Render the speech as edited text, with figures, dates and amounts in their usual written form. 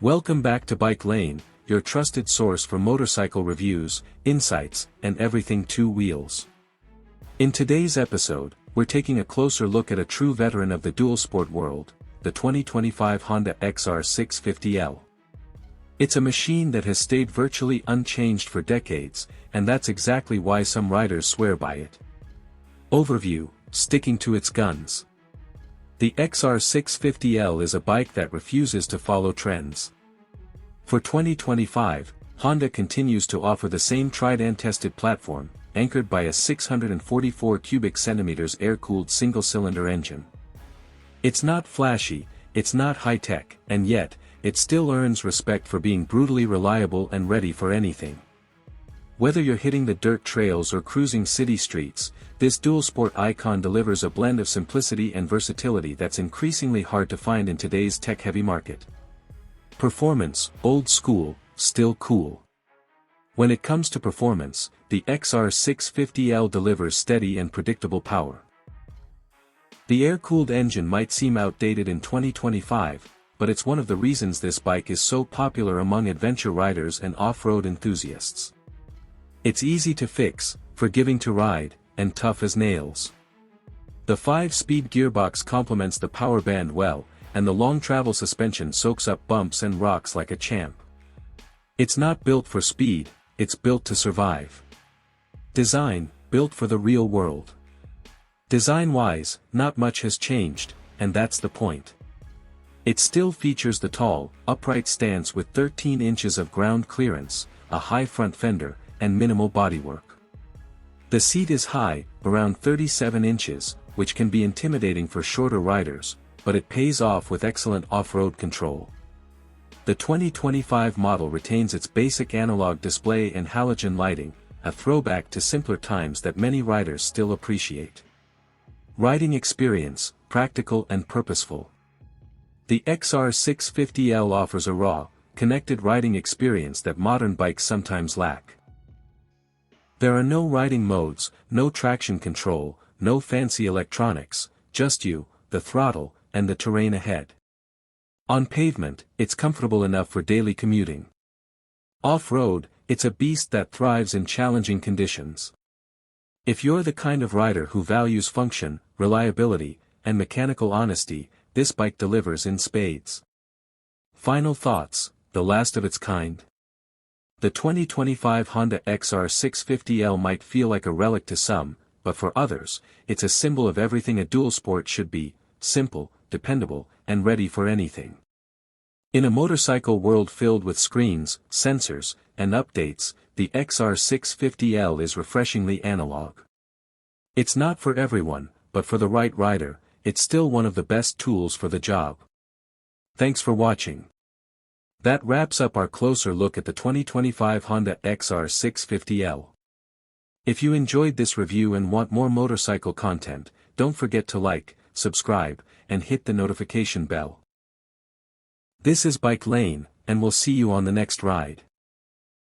Welcome back to Bike Lane, your trusted source for motorcycle reviews, insights, and everything two wheels. In today's episode, we're taking a closer look at a true veteran of the dual sport world, the 2025 Honda XR650L. It's a machine that has stayed virtually unchanged for decades, and that's exactly why some riders swear by it. Overview: sticking to its guns. The XR650L is a bike that refuses to follow trends. For 2025, Honda continues to offer the same tried-and-tested platform, anchored by a 644 cubic centimeters air-cooled single-cylinder engine. It's not flashy, it's not high-tech, and yet, it still earns respect for being brutally reliable and ready for anything. Whether you're hitting the dirt trails or cruising city streets, this dual-sport icon delivers a blend of simplicity and versatility that's increasingly hard to find in today's tech-heavy market. Performance: old school, still cool. When it comes to performance, the XR650L delivers steady and predictable power. The air-cooled engine might seem outdated in 2025, but it's one of the reasons this bike is so popular among adventure riders and off-road enthusiasts. It's easy to fix, forgiving to ride, and tough as nails. The 5-speed gearbox complements the power band well, and the long travel suspension soaks up bumps and rocks like a champ. It's not built for speed, it's built to survive. Design: built for the real world. Design-wise, not much has changed, and that's the point. It still features the tall, upright stance with 13 inches of ground clearance, a high front fender, and minimal bodywork. The seat is high, around 37 inches, which can be intimidating for shorter riders, but it pays off with excellent off-road control. The 2025 model retains its basic analog display and halogen lighting, a throwback to simpler times that many riders still appreciate. Riding experience: practical and purposeful. The XR650L offers a raw, connected riding experience that modern bikes sometimes lack. There are no riding modes, no traction control, no fancy electronics, just you, the throttle, and the terrain ahead. On pavement, it's comfortable enough for daily commuting. Off-road, it's a beast that thrives in challenging conditions. If you're the kind of rider who values function, reliability, and mechanical honesty, this bike delivers in spades. Final thoughts: the last of its kind. The 2025 Honda XR650L might feel like a relic to some, but for others, it's a symbol of everything a dual sport should be: simple, dependable, and ready for anything. In a motorcycle world filled with screens, sensors, and updates, the XR650L is refreshingly analog. It's not for everyone, but for the right rider, it's still one of the best tools for the job. Thanks for watching. That wraps up our closer look at the 2025 Honda XR650L. If you enjoyed this review and want more motorcycle content, don't forget to like, subscribe, and hit the notification bell. This is Bike Lane, and we'll see you on the next ride.